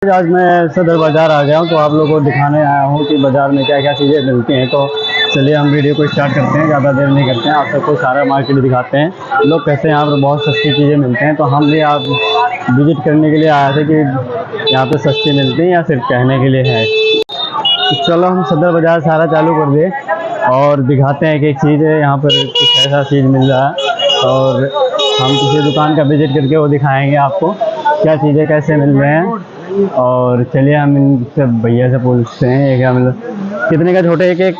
आज मैं सदर बाज़ार आ गया हूँ, तो आप लोगों को दिखाने आया हूँ कि बाज़ार में क्या क्या चीज़ें मिलती हैं। तो चलिए हम वीडियो को स्टार्ट करते हैं, ज़्यादा देर नहीं करते हैं, आप सबको सारा मार्केट दिखाते हैं। लोग कहते हैं यहाँ पर बहुत सस्ती चीज़ें मिलती हैं, तो हम भी आप विज़िट करने के लिए आए थे कि यहाँ पर सस्ती मिलती हैं या सिर्फ कहने के लिए है। तो चलो हम सदर बाज़ार सारा चालू कर दिए और दिखाते हैं कि एक चीज़ है यहाँ पर कुछ ऐसा चीज़ मिल रहा है, और हम किसी दुकान का विज़िट करके वो दिखाएँगे आपको क्या चीज़ें कैसे मिल रहे हैं। और चलिए हम इनसे भैया से पूछते हैं ये क्या मतलब कितने का छोटे एक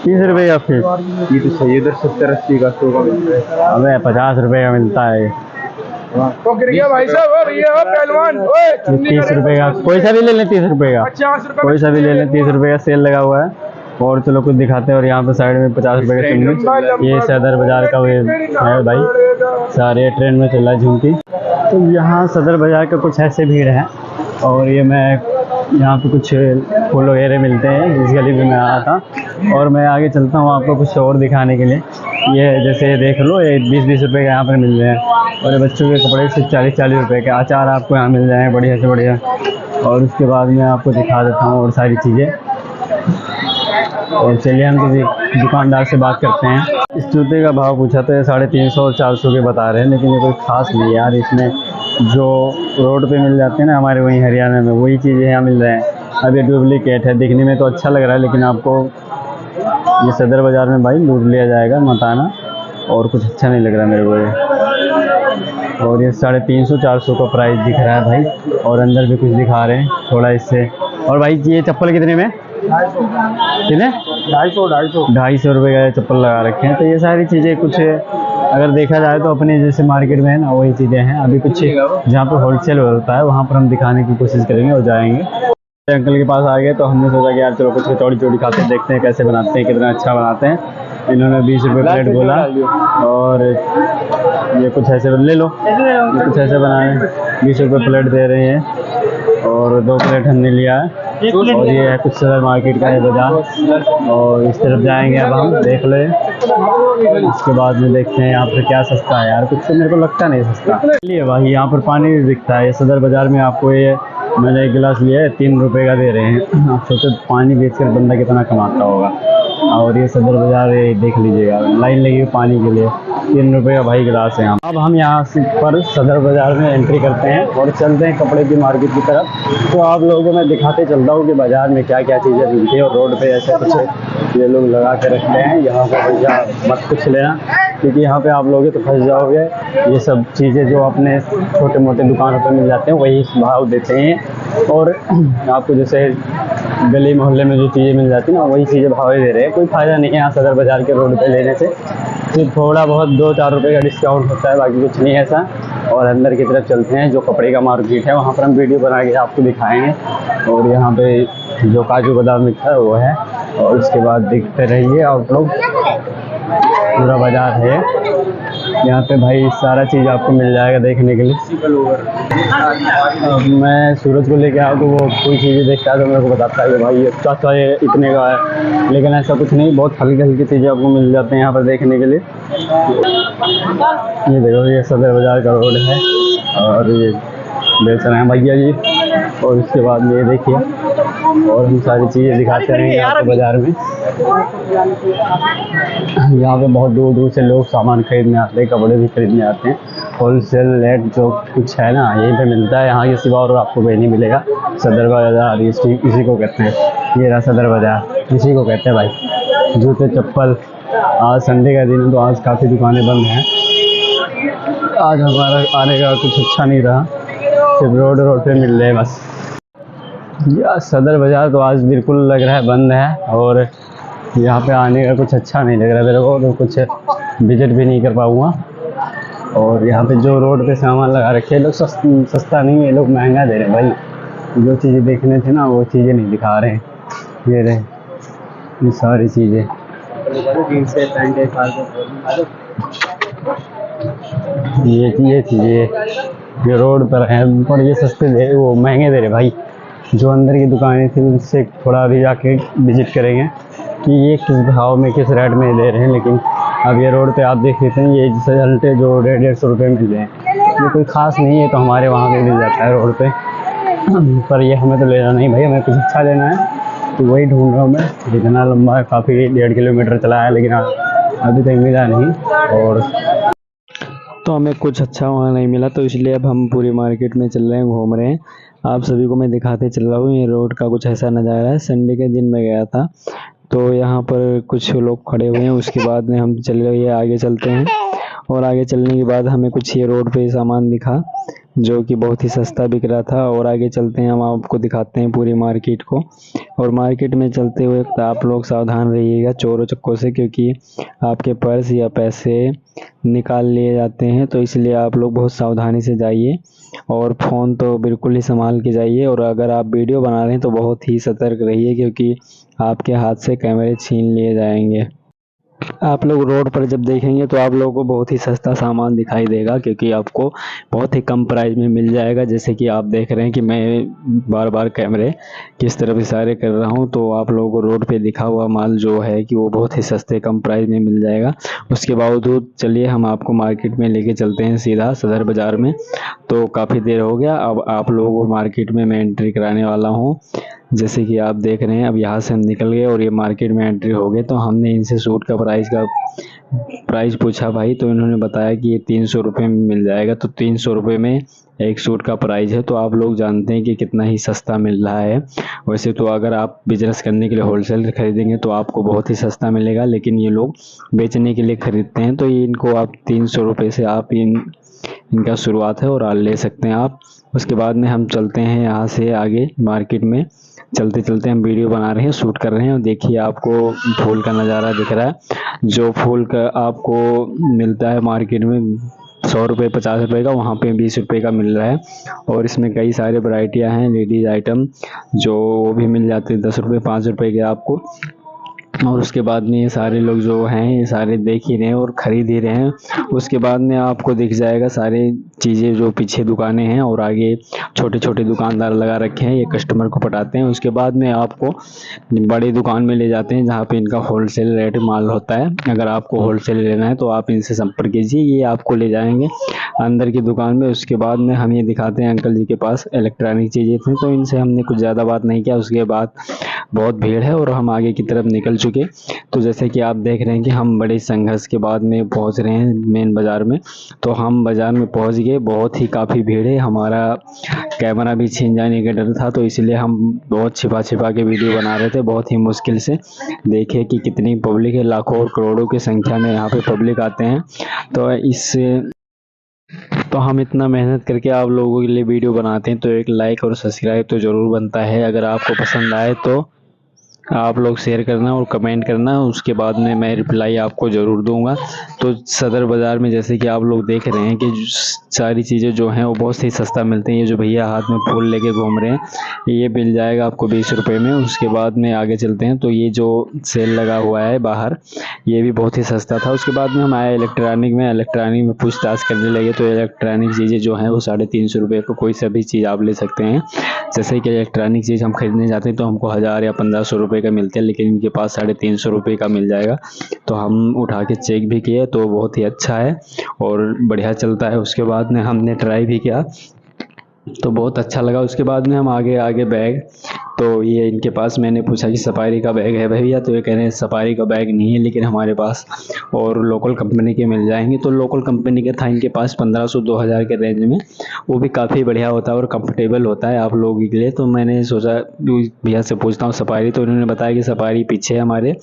30 रुपये का फीस। ये तो सही है, इधर 70-80 का 100 का मिलता है। हमें 50 रुपये का मिलता है। भाई साहब पहलवान 30 रुपये का कोई सा भी ले लें, 30 रुपये का 50 रुपये कोई सा भी ले लें, 30 रुपये का सेल लगा हुआ है। और चलो कुछ दिखाते हैं। और यहाँ पे साइड में 50 रुपये का चुन्नी, ये सदर बाज़ार का वे है भाई, सारे ट्रेंड में चल रहा है झुमकी। तो यहाँ सदर बाज़ार का कुछ ऐसे भीड़ है। और ये मैं यहाँ पे कुछ फूल वगैरह मिलते हैं, जिस गली में मैं आया था। और मैं आगे चलता हूँ आपको कुछ और दिखाने के लिए। ये जैसे देख लो, ये 20-20 रुपये के यहाँ पर मिल रहे हैं। और ये बच्चों के कपड़े सिर्फ 40-40 रुपये के। अचार आपको यहाँ मिल जाए बढ़िया से बढ़िया। और उसके बाद मैं आपको दिखा देता हूँ और सारी चीज़ें। और चलिए हम किसी दुकानदार से बात करते हैं। इस जूते का भाव पूछा तो ये 350 और 400 के बता रहे हैं, लेकिन ये कोई ख़ास नहीं है यार। इसमें जो रोड पे मिल जाते हैं ना हमारे वहीं हरियाणा में, वही चीज़ें यहाँ मिल रहे हैं। अब ये डुप्लीकेट है, दिखने में तो अच्छा लग रहा है, लेकिन आपको ये सदर बाज़ार में भाई लूट लिया जाएगा, मत आना। और कुछ अच्छा नहीं लग रहा मेरे को ये। और ये 350-400 का प्राइस दिख रहा है भाई। और अंदर भी कुछ दिखा रहे हैं थोड़ा इससे। और भाई ये चप्पल कितने में? कितने? 250 रुपये का चप्पल लगा रखे हैं। तो ये सारी चीज़ें कुछ अगर देखा जाए तो अपने जैसे मार्केट में है ना, वही चीज़ें हैं। अभी कुछ जहाँ पर होलसेल होता है वहाँ पर हम दिखाने की कोशिश करेंगे और जाएंगे। अंकल के पास आ गए तो हमने सोचा कि यार चलो कुछ कचौड़ी खा के देखते हैं कैसे बनाते हैं, कितना अच्छा बनाते हैं। इन्होंने 20 रुपये प्लेट बोला। और ये कुछ ऐसे ले लो, ये कुछ ऐसे बना रहे हैं, 20 रुपये प्लेट दे रहे हैं। और 2 प्लेट हमने लिया है। और ये है कुछ सदर मार्केट का है बाज़ार। और इस तरफ जाएंगे अब हम, देख ले। इसके बाद में देखते हैं यहाँ पर क्या सस्ता है यार। कुछ तो मेरे को लगता नहीं सस्ता। चलिए भाई, यहाँ पर पानी भी बिकता है। सदर बाज़ार में आपको ये मैंने एक गिलास लिया है, 3 रुपये का दे रहे हैं। आप सोचो पानी बेचकर बंदा कितना कमाता होगा। और ये सदर बाज़ार देख लीजिएगा, लाइन लगी हुई पानी के लिए, 3 रुपये का भाई गिलास है। अब हम यहाँ से पर सदर बाज़ार में एंट्री करते हैं और चलते हैं कपड़े की मार्केट की तरफ। तो आप लोगों को मैं दिखाते चलता हूँ कि बाज़ार में क्या क्या चीज़ें मिलती है। और रोड पे ऐसे कुछ ये लोग लगा के रखते हैं, यहाँ पर भैया मत कुछ लेना, क्योंकि यहाँ पे आप लोगे तो फंस जाओगे। ये सब चीज़ें जो अपने छोटे मोटे दुकानों पर मिल जाते हैं वही भाव देते हैं। और आपको जैसे गली मोहल्ले में जो चीज़ें मिल जाती हैं ना, वही चीज़ें भाव दे रहे हैं। कोई फ़ायदा नहीं है यहाँ सदर बाज़ार के रोड पे लेने से। सिर्फ थोड़ा बहुत 2-4 रुपये का डिस्काउंट होता है, बाकी कुछ नहीं ऐसा। और अंदर की तरफ चलते हैं, जो कपड़े का मार्केट है वहाँ पर हम वीडियो बना के आपको दिखाएँगे। और यहाँ पे जो काजू बादाम मिलता है वो है। और उसके बाद देखते रहिए आप लोग, पूरा बाज़ार है यहाँ पे भाई, सारा चीज़ आपको मिल जाएगा देखने के लिए। अब मैं सूरज को लेके आया तो वो कोई चीज़ें देखता है तो मेरे को बताता है कि भाई ये चाचा ये इतने का है, लेकिन ऐसा कुछ नहीं, बहुत हल्की हल्की चीज़ें आपको मिल जाते हैं यहाँ पर देखने के लिए। ये देखो, ये सदर बाज़ार का रोड है और ये बेच रहे हैं भैया जी। और उसके बाद ये देखिए, और हम सारी चीज़ें दिखाते रहेंगे आपको बाज़ार में। यहाँ पे बहुत दूर दूर से लोग सामान खरीदने आते हैं, कपड़े भी खरीदने आते हैं। होलसेल रेट जो कुछ है ना यहीं पे मिलता है, यहाँ के सिवा और आपको कहीं नहीं मिलेगा। सदर बाज़ार इसी को कहते हैं। ये रहा सदर बाज़ार, इसी को कहते हैं भाई। जूते चप्पल, आज संडे का दिन है तो आज काफ़ी दुकानें बंद हैं। आज हमारा आने का कुछ अच्छा नहीं रहा, सिर्फ रोड पे मिल रहे हैं बस। यार सदर बाज़ार तो आज बिल्कुल लग रहा है बंद है। और यहाँ पे आने का कुछ अच्छा नहीं लग रहा मेरे को, तो कुछ विजिट भी नहीं कर पाऊँगा। और यहाँ पे जो रोड पे सामान लगा रखे हैं लोग, सस्ता नहीं है, लोग महंगा दे रहे हैं भाई। जो चीज़ें देखने थे ना वो चीज़ें नहीं दिखा रहे हैं। ये रहे ये सारी चीज़ें, ये चीज़ें ये रोड पर हैं, और ये सस्ते दे वो महंगे दे रहे भाई। जो अंदर की दुकानें थी उनसे थोड़ा अभी जाके विजिट करेंगे कि ये किस भाव में किस रेट में दे रहे हैं। लेकिन अब ये रोड पे आप देख लेते हैं, ये जैसे हल्टे जो 150-150 रुपये मिल रहे हैं, ये कोई ख़ास नहीं है। तो हमारे वहाँ पे मिल जाता है रोड पे, पर ये हमें तो लेना नहीं भाई, हमें कुछ अच्छा लेना है, तो वही ढूंढ रहा हूँ मैं। इतना लंबा काफ़ी 1.5 किलोमीटर चला है, लेकिन अभी तक मिला नहीं। और तो हमें कुछ अच्छा वहाँ नहीं मिला, तो इसलिए अब हम पूरी मार्केट में चल रहे हैं, घूम रहे हैं। आप सभी को मैं दिखाते चल रहा हूँ। ये रोड का कुछ ऐसा नज़ारा है। संडे के दिन मैं गया था, तो यहाँ पर कुछ लोग खड़े हुए हैं। उसके बाद में हम चले आगे चलते हैं, और आगे चलने के बाद हमें कुछ ये रोड पे सामान दिखा जो कि बहुत ही सस्ता बिक रहा था। और आगे चलते हैं, हम आपको दिखाते हैं पूरी मार्केट को। और मार्केट में चलते हुए आप लोग सावधान रहिएगा चोरों चक्कों से, क्योंकि आपके पर्स या पैसे निकाल लिए जाते हैं, तो इसलिए आप लोग बहुत सावधानी से जाइए। और फ़ोन तो बिल्कुल ही संभाल के जाइए, और अगर आप वीडियो बना रहे हैं तो बहुत ही सतर्क रहिए, क्योंकि आपके हाथ से कैमरे छीन लिए जाएंगे। आप लोग रोड पर जब देखेंगे तो आप लोगों को बहुत ही सस्ता सामान दिखाई देगा, क्योंकि आपको बहुत ही कम प्राइस में मिल जाएगा। जैसे कि आप देख रहे हैं कि मैं बार बार कैमरे किस तरफ इशारे कर रहा हूं, तो आप लोगों को रोड पे दिखा हुआ माल जो है कि वो बहुत ही सस्ते कम प्राइस में मिल जाएगा। उसके बावजूद चलिए हम आपको मार्केट में लेके चलते हैं सीधा सदर बाज़ार में। तो काफ़ी देर हो गया, अब आप लोगों को मार्केट में मैं एंट्री कराने वाला हूँ। जैसे कि आप देख रहे हैं, अब यहाँ से हम निकल गए और ये मार्केट में एंट्री हो गए। तो हमने इनसे सूट का प्राइस पूछा भाई, तो इन्होंने बताया कि ये 300 रुपये में मिल जाएगा। तो 300 रुपये में एक सूट का प्राइस है, तो आप लोग जानते हैं कि कितना ही सस्ता मिल रहा है। वैसे तो अगर आप बिजनेस करने के लिए होलसेल खरीदेंगे तो आपको बहुत ही सस्ता मिलेगा, लेकिन ये लोग बेचने के लिए खरीदते हैं, तो इनको आप 300 रुपये से आप इनका शुरुआत है और ले सकते हैं आप। उसके बाद में हम चलते हैं यहाँ से आगे मार्केट में। चलते चलते हम वीडियो बना रहे हैं, शूट कर रहे हैं। और देखिए आपको फूल का नज़ारा दिख रहा है। जो फूल का आपको मिलता है मार्केट में 100 रुपये 50 रुपये का, वहाँ पे 20 रुपये का मिल रहा है। और इसमें कई सारे वैरायटियाँ हैं लेडीज़ आइटम, जो वो भी मिल जाते हैं 10 रुपये 5 रुपये के आपको। और उसके बाद में ये सारे लोग जो हैं ये सारे देख ही रहे हैं और ख़रीद ही रहे हैं। उसके बाद में आपको दिख जाएगा सारी चीज़ें जो पीछे दुकानें हैं, और आगे छोटे छोटे दुकानदार लगा रखे हैं, ये कस्टमर को पटाते हैं। उसके बाद में आपको बड़ी दुकान में ले जाते हैं, जहाँ पे इनका होलसेल रेट माल होता है। अगर आपको होलसेल लेना है तो आप इनसे संपर्क कीजिए, ये आपको ले जाएंगे अंदर की दुकान में। उसके बाद में हम ये दिखाते हैं, अंकल जी के पास इलेक्ट्रॉनिक चीज़ें थी, तो इनसे हमने कुछ ज़्यादा बात नहीं किया। उसके बाद बहुत भीड़ है और हम आगे की तरफ निकल चुके। तो जैसे कि आप देख रहे हैं कि हम बड़े संघर्ष के बाद में पहुंच रहे हैं मेन बाज़ार में। तो हम बाज़ार में पहुंच गए, बहुत ही काफ़ी भीड़ है। हमारा कैमरा भी छीन जाने का डर था, तो इसलिए हम बहुत छिपा छिपा के वीडियो बना रहे थे, बहुत ही मुश्किल से। देखिए कि कितनी पब्लिक है, लाखों और करोड़ों की संख्या में यहाँ पे पब्लिक आते हैं। तो हम इतना मेहनत करके आप लोगों के लिए वीडियो बनाते हैं, तो एक लाइक और सब्सक्राइब तो ज़रूर बनता है। अगर आपको पसंद आए तो आप लोग शेयर करना और कमेंट करना, उसके बाद में मैं रिप्लाई आपको ज़रूर दूंगा। तो सदर बाज़ार में जैसे कि आप लोग देख रहे हैं कि सारी चीज़ें जो हैं वो बहुत ही सस्ता मिलते हैं। ये जो भैया हाथ में फूल लेके घूम रहे हैं, ये मिल जाएगा आपको 20 रुपये में। उसके बाद में आगे चलते हैं, तो ये जो सेल लगा हुआ है बाहर, ये भी बहुत ही सस्ता था। उसके बाद में हम आए इलेक्ट्रॉनिक में पूछताछ करने लगे। तो इलेक्ट्रॉनिक चीज़ें जो हैं वो 350 रुपये को कोई सा भी चीज़ आप ले सकते हैं। जैसे कि इलेक्ट्रॉनिक चीज़ हम खरीदने जाते हैं तो हमको 1000 या 1500 रुपये का मिलते हैं, लेकिन इनके पास 350 रुपये का मिल जाएगा। तो हम उठा के चेक भी किए, तो बहुत ही अच्छा है और बढ़िया चलता है। उसके बाद में हमने ट्राई भी किया, तो बहुत अच्छा लगा। उसके बाद में हम आगे बैग, तो ये इनके पास मैंने पूछा कि सफारी का बैग है भैया, तो ये कह रहे हैं सफारी का बैग नहीं है, लेकिन हमारे पास और लोकल कंपनी के मिल जाएंगे। तो लोकल कंपनी के था इनके पास 1500-2000 के रेंज में, वो भी काफ़ी बढ़िया होता है और कंफर्टेबल होता है आप लोगों के लिए। तो मैंने सोचा भैया से पूछता हूँ सफारी, तो इन्होंने बताया कि सफारी पीछे है हमारे।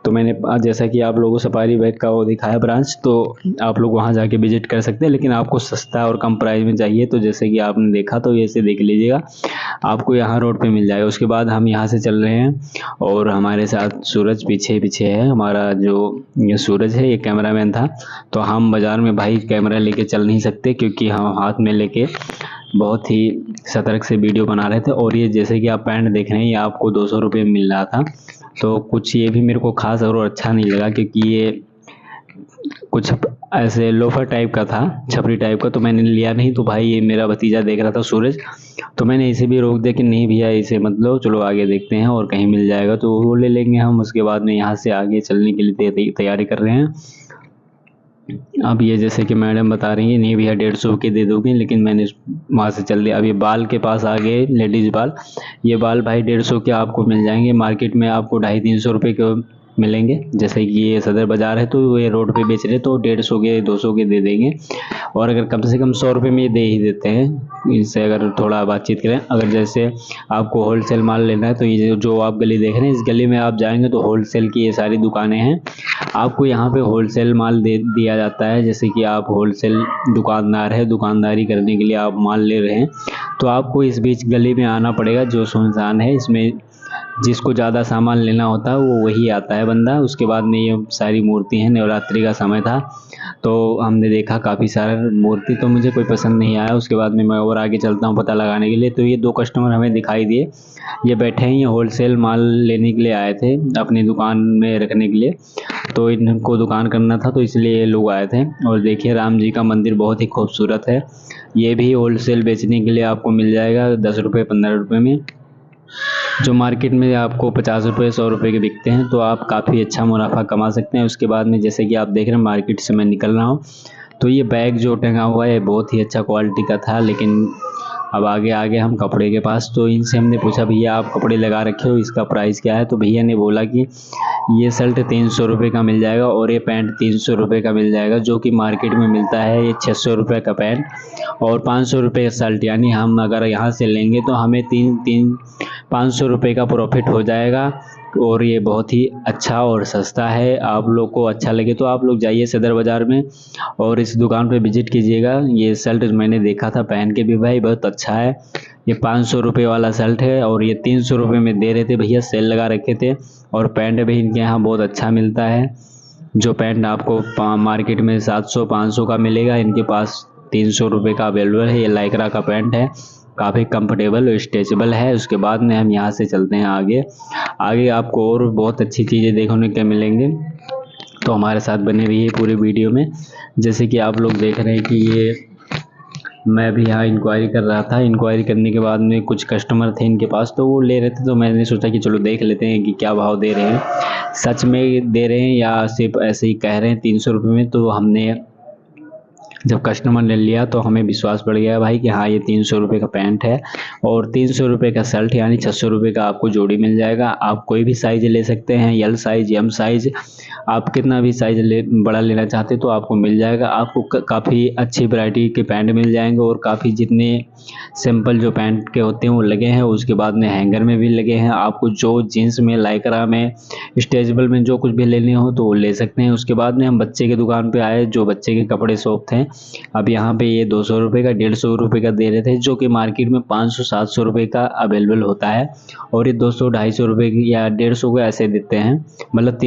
तो मैंने जैसा कि आप लोगों को सफारी बैग का वो दिखाया ब्रांच, तो आप लोग वहाँ जाके विजिट कर सकते हैं, लेकिन आपको सस्ता और कम प्राइस में चाहिए तो जैसे कि आपने देखा, तो ऐसे देख लीजिएगा, आपको यहाँ रोड पे मिल जाएगा। उसके बाद हम यहाँ से चल रहे हैं और हमारे साथ सूरज पीछे है। हमारा जो ये सूरज है, ये कैमरामैन था। तो हम बाज़ार में भाई कैमरा लेके चल नहीं सकते, क्योंकि हम हाथ में लेके बहुत ही सतर्क से वीडियो बना रहे थे। और ये जैसे कि आप पैंट देख रहे हैं, ये आपको 200 रुपये मिल रहा था। तो कुछ ये भी मेरे को खास और अच्छा नहीं लगा, क्योंकि ये कुछ ऐसे लोफर टाइप का था, छपरी टाइप का, तो मैंने लिया नहीं। तो भाई ये मेरा भतीजा देख रहा था सूरज, तो मैंने इसे भी रोक दिया कि नहीं भैया इसे मत लो, चलो आगे देखते हैं और कहीं मिल जाएगा तो वो ले लेंगे हम। उसके बाद में यहाँ से आगे चलने के लिए तैयारी कर रहे हैं। अब ये जैसे कि मैडम बता रही हैं नहीं भैया 150 के दे दोगे, लेकिन मैंने वहाँ से चल दिया। अब ये बाल के पास आ गए, लेडीज़ बाल। ये बाल भाई 150 के आपको मिल जाएंगे, मार्केट में आपको 250-300 रुपये के मिलेंगे। जैसे कि ये सदर बाज़ार है तो ये रोड पे बेच रहे तो 150 के 200 के दे देंगे, और अगर कम से कम 100 रुपये में ये दे ही देते हैं। इससे अगर थोड़ा बातचीत करें, अगर जैसे आपको होलसेल माल लेना है तो ये जो आप गली देख रहे हैं, इस गली में आप जाएंगे तो होलसेल की ये सारी दुकानें हैं। आपको यहाँ पे होलसेल माल दे दिया जाता है। जैसे कि आप होलसेल दुकानदार है, दुकानदारी करने के लिए आप माल ले रहे हैं तो आपको इस बीच गली में आना पड़ेगा जो सुनसान है। इसमें जिसको ज़्यादा सामान लेना होता है वो वही आता है बंदा। उसके बाद में ये सारी मूर्ति हैं, नवरात्रि का समय था तो हमने देखा काफ़ी सारा मूर्ति, तो मुझे कोई पसंद नहीं आया। उसके बाद में मैं और आगे चलता हूँ पता लगाने के लिए। तो ये 2 कस्टमर हमें दिखाई दिए, ये बैठे हैं, ये होलसेल माल लेने के लिए आए थे अपनी दुकान में रखने के लिए। तो इनको दुकान करना था तो इसलिए ये लोग आए थे। और देखिए राम जी का मंदिर बहुत ही खूबसूरत है। ये भी होलसेल बेचने के लिए आपको मिल जाएगा 10 रुपये 15 रुपये में, जो मार्केट में आपको 50 रुपये 100 रुपये के बिकते हैं। तो आप काफ़ी अच्छा मुनाफा कमा सकते हैं। उसके बाद में जैसे कि आप देख रहे हैं मार्केट से मैं निकल रहा हूँ तो ये बैग जो टंगा हुआ है बहुत ही अच्छा क्वालिटी का था। लेकिन अब आगे आगे हम कपड़े के पास, तो इनसे हमने पूछा भैया आप कपड़े लगा रखे हो, इसका प्राइस क्या है? तो भैया ने बोला कि ये शर्ट 300 रुपये का मिल जाएगा और ये पैंट 300 रुपये का मिल जाएगा, जो कि मार्केट में मिलता है ये 600 रुपये का पैंट और 500 रुपये का शर्ट। यानी हम अगर यहाँ से लेंगे तो हमें 500 रुपये का प्रॉफिट हो जाएगा। और ये बहुत ही अच्छा और सस्ता है। आप लोग को अच्छा लगे तो आप लोग जाइए सदर बाज़ार में और इस दुकान पे विजिट कीजिएगा। ये शर्ट मैंने देखा था पहन के भी भाई बहुत अच्छा है। ये 500 रुपये वाला शर्ट है और ये 300 रुपये में दे रहे थे भैया, सेल लगा रखे थे। और पैंट भी इनके यहाँ बहुत अच्छा मिलता है, जो पैंट आपको मार्केट में 700-500 का मिलेगा, इनके पास 300 रुपये का अवेलेबल है। ये लाइक्रा का पैंट है, काफ़ी कंफर्टेबल और स्ट्रेचेबल है। उसके बाद में हम यहाँ से चलते हैं आगे। आगे आपको और बहुत अच्छी चीज़ें देखने को मिलेंगे, तो हमारे साथ बने रहिए पूरी वीडियो में। जैसे कि आप लोग देख रहे हैं कि ये मैं भी यहाँ इंक्वायरी कर रहा था। इंक्वायरी करने के बाद में कुछ कस्टमर थे इनके पास, तो वो ले रहे थे, तो मैंने सोचा कि चलो देख लेते हैं कि क्या भाव दे रहे हैं, सच में दे रहे हैं या सिर्फ ऐसे ही कह रहे हैं 300 रुपये में। तो हमने जब कस्टमर ने लिया तो हमें विश्वास पड़ गया भाई कि हाँ ये 300 रुपये का पैंट है और 300 रुपये का शर्ट, यानी 600 रुपये का आपको जोड़ी मिल जाएगा। आप कोई भी साइज़ ले सकते हैं, एल साइज़, एम साइज़, आप कितना भी साइज़ बड़ा लेना चाहते तो आपको मिल जाएगा। आपको काफ़ी अच्छी वैरायटी के पैंट मिल जाएंगे और काफ़ी जितने सिंपल जो पैंट के होते हैं वो लगे हैं। उसके बाद में हैंगर में भी लगे हैं। आपको जो जीन्स में, लाइक्रा में, स्ट्रेचेबल में जो कुछ भी लेने हो तो वो ले सकते हैं। उसके बाद में हम बच्चे के दुकान पे आए, जो बच्चे के कपड़े शॉप थे। अब यहाँ पे ये 200 रुपये का, 150 रुपये का दे रहे थे, जो कि मार्केट में 500-700 रुपये का अवेलेबल होता है। और ये 200-250 रुपये की या 150 को ऐसे देते हैं, मतलब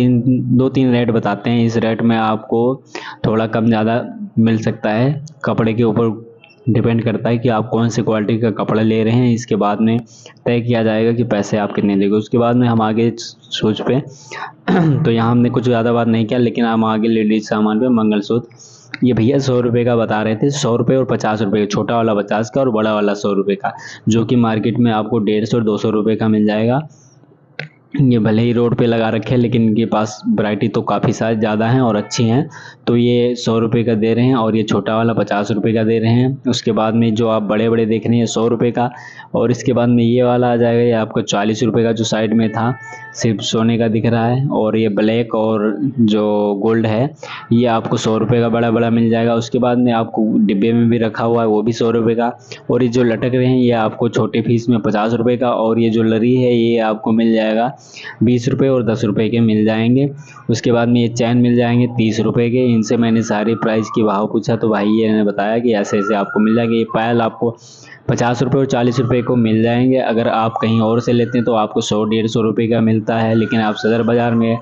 2-3 रेट बताते हैं। इस रेट में आपको थोड़ा कम ज़्यादा मिल सकता है, कपड़े के ऊपर डिपेंड करता है कि आप कौन सी क्वालिटी का कपड़ा ले रहे हैं। इसके बाद में तय किया जाएगा कि पैसे आप कितने देंगे। उसके बाद में हम आगे सोच पे तो यहाँ हमने कुछ ज़्यादा बात नहीं किया, लेकिन हम आगे लेडीज सामान पे मंगलसूत्र, ये भैया 100 रुपये का बता रहे थे, 100 रुपये और 50 रुपये का, छोटा वाला 50 का और बड़ा वाला 100 रुपये का, जो कि मार्केट में आपको 150 और 200 रुपये का मिल जाएगा। ये भले ही रोड पे लगा रखे हैं लेकिन इनके पास वैरायटी तो काफ़ी सारी ज़्यादा हैं और अच्छी हैं। तो ये 100 रुपये का दे रहे हैं और ये छोटा वाला 50 रुपये का दे रहे हैं। उसके बाद में जो आप बड़े बड़े देख रहे हैं 100 रुपये का, और इसके बाद में ये वाला आ जाएगा, ये आपको 40 रुपये का, जो साइड में था सिर्फ सोने का दिख रहा है। और ये ब्लैक और जो गोल्ड है ये आपको 100 रुपये का बड़ा बड़ा मिल जाएगा। उसके बाद में आपको डिब्बे में भी रखा हुआ है वो भी 100 रुपये का। और ये जो लटक रहे हैं ये आपको छोटे पीस में 50 रुपये का। और ये जो लरी है ये आपको मिल जाएगा 20 रुपये और 10 रुपये के मिल जाएंगे। उसके बाद में ये चैन मिल जाएंगे 30 रुपये के। इनसे मैंने सारे प्राइस की भाव पूछा तो भाई ये ने बताया कि ऐसे ऐसे आपको मिल जाएंगे। ये पायल आपको 50 रुपये और 40 रुपये को मिल जाएंगे। अगर आप कहीं और से लेते हैं तो आपको 100-150 रुपये का मिलता है, लेकिन आप सदर बाज़ार में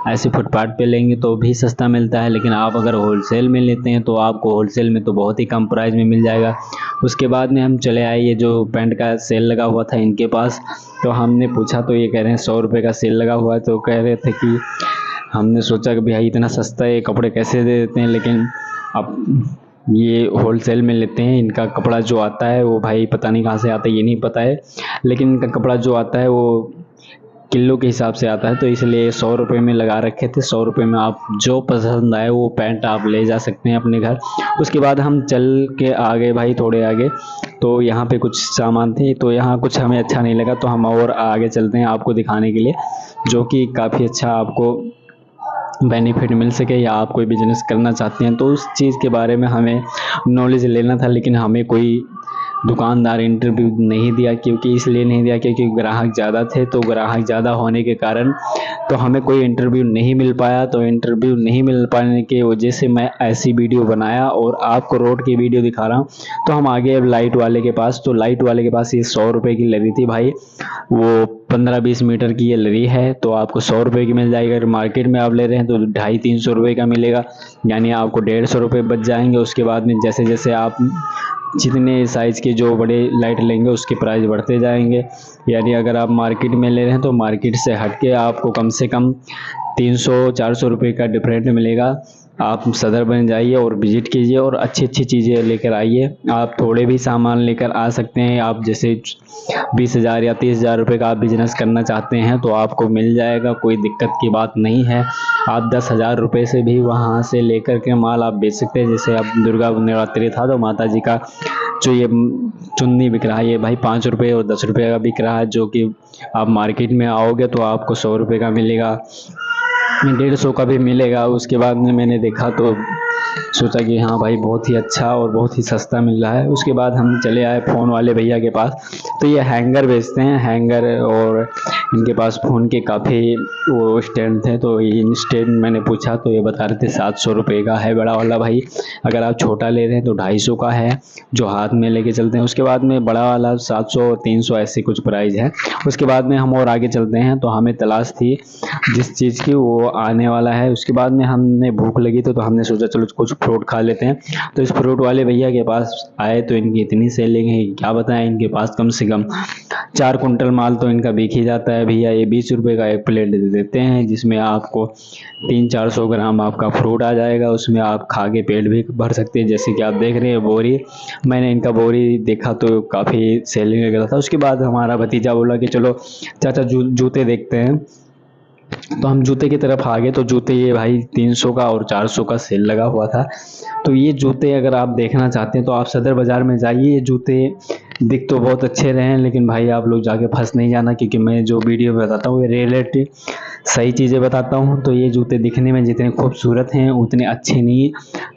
ऐसे फुटपाथ पे लेंगे तो भी सस्ता मिलता है। लेकिन आप अगर होलसेल में लेते हैं तो आपको होलसेल में तो बहुत ही कम प्राइस में मिल जाएगा। उसके बाद में हम चले आए, ये जो पैंट का सेल लगा हुआ था इनके पास, तो हमने पूछा तो ये कह रहे हैं 100 रुपये का सेल लगा हुआ है। तो कह रहे थे कि हमने सोचा कि भाई इतना सस्ता ये कपड़े कैसे दे देते हैं, लेकिन अब ये होलसेल में लेते हैं। इनका कपड़ा जो आता है वो भाई पता नहीं कहाँ से आता है, ये नहीं पता है, लेकिन इनका कपड़ा जो आता है वो किलो के हिसाब से आता है, तो इसलिए 100 रुपये में लगा रखे थे। 100 रुपये में आप जो पसंद आए वो पैंट आप ले जा सकते हैं अपने घर। उसके बाद हम चल के आगे भाई थोड़े आगे, तो यहाँ पे कुछ सामान थे, तो यहाँ कुछ हमें अच्छा नहीं लगा, तो हम और आगे चलते हैं आपको दिखाने के लिए, जो कि काफ़ी अच्छा आपको बेनिफिट मिल सके, या आप कोई बिजनेस करना चाहते हैं तो उस चीज़ के बारे में हमें नॉलेज लेना था। लेकिन हमें कोई दुकानदार इंटरव्यू नहीं दिया, क्योंकि इसलिए नहीं दिया क्योंकि ग्राहक ज़्यादा थे, तो ग्राहक ज़्यादा होने के कारण तो हमें कोई इंटरव्यू नहीं मिल पाया। तो इंटरव्यू नहीं मिल पाने की वजह से मैं ऐसी वीडियो बनाया और आपको रोड की वीडियो दिखा रहा हूँ। तो हम आगे अब लाइट वाले के पास, तो लाइट वाले के पास ये 100 रुपये की लगी थी भाई, वो 15-20 मीटर की ये लरी है, तो आपको 100 रुपये की मिल जाएगी। अगर मार्केट में आप ले रहे हैं तो 250-300 रुपये का मिलेगा, यानी आपको 150 रुपये बच जाएंगे। उसके बाद में जैसे जैसे आप जितने साइज़ के जो बड़े लाइट लेंगे उसके प्राइस बढ़ते जाएंगे, यानी अगर आप मार्केट में ले रहे हैं तो मार्केट से हट के आपको कम से कम 300-400 रुपये का डिफरेंट मिलेगा। आप सदर बन जाइए और विजिट कीजिए और अच्छी अच्छी चीज़ें लेकर आइए। आप थोड़े भी सामान लेकर आ सकते हैं, आप जैसे 20,000 या 30,000 रुपये का आप बिजनेस करना चाहते हैं तो आपको मिल जाएगा, कोई दिक्कत की बात नहीं है। आप 10,000 रुपये से भी वहाँ से लेकर के माल आप बेच सकते हैं। जैसे अब दुर्गा नवरात्रि था तो माता जी का जो ये चुन्नी बिक रहा है, ये भाई 5 रुपये और 10 रुपये का बिक रहा है, जो कि आप मार्केट में आओगे तो आपको 100 रुपये का मिलेगा, 150 का भी मिलेगा। उसके बाद में मैंने देखा तो सोचा कि हाँ भाई बहुत ही अच्छा और बहुत ही सस्ता मिल रहा है। उसके बाद हम चले आए फ़ोन वाले भैया के पास, तो ये हैंगर बेचते हैं, हैंगर, और इनके पास फ़ोन के काफ़ी वो स्टैंड थे। तो इन स्टैंड मैंने पूछा तो ये बता रहे थे 700 रुपये का है बड़ा वाला भाई, अगर आप छोटा ले रहे हैं तो 250 का है जो हाथ में लेके चलते हैं। उसके बाद में बड़ा वाला 700-300 ऐसे कुछ प्राइस है। उसके बाद में हम और आगे चलते हैं, तो हमें तलाश थी जिस चीज़ की वो आने वाला है। उसके बाद में हमने भूख लगी तो हमने सोचा चलो कुछ फ्रूट खा लेते हैं। तो इस फ्रूट वाले भैया के पास आए तो इनकी इतनी सेलिंग है क्या बताएं, इनके पास कम से कम 4 कुंटल माल तो इनका बिक ही जाता है। भैया ये 20 रुपये का एक प्लेट दे देते हैं, जिसमें आपको 300-400 ग्राम आपका फ्रूट आ जाएगा। उसमें आप खा के पेट भी भर सकते हैं। जैसे कि आप देख रहे हैं बोरी, मैंने इनका बोरी देखा तो काफ़ी सेलिंग लग रहा था। उसके बाद हमारा भतीजा बोला कि चलो चाचा जूते देखते हैं, तो हम जूते की तरफ आ गए। तो जूते ये भाई 300 का और 400 का सेल लगा हुआ था। तो ये जूते अगर आप देखना चाहते हैं तो आप सदर बाज़ार में जाइए। ये जूते दिख तो बहुत अच्छे रहे हैं, लेकिन भाई आप लोग जाके फंस नहीं जाना, क्योंकि मैं जो वीडियो में बताता हूँ ये रियलिटी सही चीज़ें बताता हूँ। तो ये जूते दिखने में जितने खूबसूरत हैं उतने अच्छे नहीं।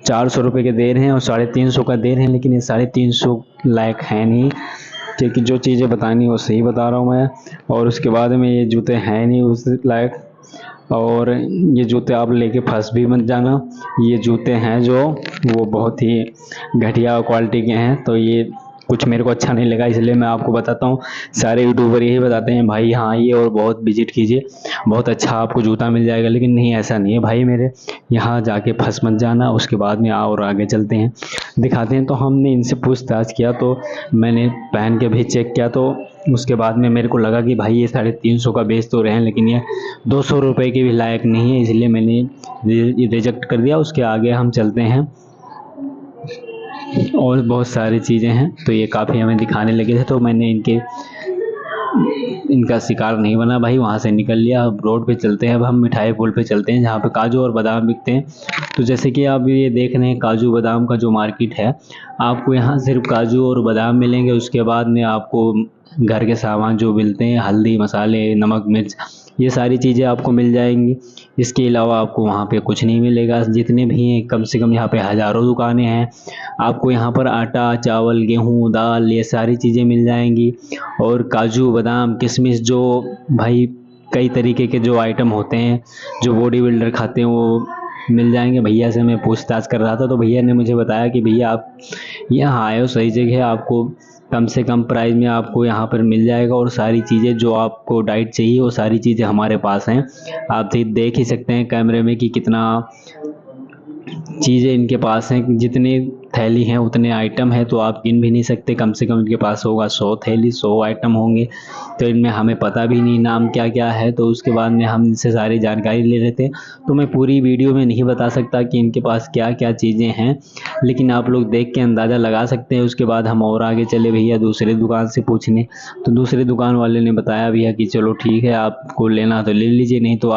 400 रुपये के दे रहे हैं और 350 का दे रहे हैं, लेकिन ये 350 लायक है नहीं, क्योंकि जो चीज़ें बतानी वो सही बता रहा हूँ मैं। और उसके बाद में ये जूते हैं नहीं उस लायक, और ये जूते आप लेके फंस भी मत जाना। ये जूते हैं जो वो बहुत ही घटिया क्वालिटी के हैं। तो ये कुछ मेरे को अच्छा नहीं लगा, इसलिए मैं आपको बताता हूँ। सारे यूट्यूबर यही बताते हैं भाई हाँ ये और बहुत विजिट कीजिए, बहुत अच्छा आपको जूता मिल जाएगा, लेकिन नहीं ऐसा नहीं है भाई मेरे, यहाँ जाके फंस मत जाना। उसके बाद में और आगे चलते हैं, दिखाते हैं। तो हमने इनसे पूछताछ किया, तो मैंने पहन के भी चेक किया, तो उसके बाद में मेरे को लगा कि भाई ये 350 का बेच तो रहे हैं, लेकिन ये 200 रुपये के भी लायक नहीं है, इसलिए मैंने रिजेक्ट कर दिया। उसके आगे हम चलते हैं और बहुत सारी चीज़ें हैं, तो ये काफ़ी हमें दिखाने लगे थे, तो मैंने इनका शिकार नहीं बना भाई, वहाँ से निकल लिया। अब रोड पे चलते हैं, अब हम मिठाई पुल पे चलते हैं जहाँ पे काजू और बादाम बिकते हैं। तो जैसे कि आप ये देख रहे हैं काजू बादाम का जो मार्केट है, आपको यहाँ सिर्फ काजू और बादाम मिलेंगे। उसके बाद में आपको घर के सामान जो मिलते हैं, हल्दी, मसाले, नमक, मिर्च, ये सारी चीज़ें आपको मिल जाएंगी। इसके अलावा आपको वहाँ पे कुछ नहीं मिलेगा। जितने भी हैं कम से कम यहाँ पे हज़ारों दुकानें हैं, आपको यहाँ पर आटा, चावल, गेहूँ, दाल, ये सारी चीज़ें मिल जाएंगी। और काजू, बादाम, किशमिश, जो भाई कई तरीके के जो आइटम होते हैं जो बॉडी बिल्डर खाते हैं वो मिल जाएंगे। भैया से मैं पूछताछ कर रहा था, तो भैया ने मुझे बताया कि भैया आप यहाँ आए हो सही जगह, आपको कम से कम प्राइस में आपको यहाँ पर मिल जाएगा। और सारी चीज़ें जो आपको डाइट चाहिए वो सारी चीज़ें हमारे पास हैं। आप देख ही सकते हैं कैमरे में कि कितना चीज़ें इनके पास हैं। जितने थैली हैं उतने आइटम हैं, तो आप गिन भी नहीं सकते। कम से कम इनके पास होगा 100 थैली, 100 आइटम होंगे। तो इनमें हमें पता भी नहीं नाम क्या क्या है। तो उसके बाद में हम इनसे सारी जानकारी ले रहे थे। तो मैं पूरी वीडियो में नहीं बता सकता कि इनके पास क्या क्या चीज़ें हैं, लेकिन आप लोग देख के अंदाज़ा लगा सकते हैं। उसके बाद हम और आगे चले भैया दूसरे दुकान से पूछने। तो दूसरे दुकान वाले ने बताया भैया कि चलो ठीक है, आपको लेना तो ले लीजिए, नहीं तो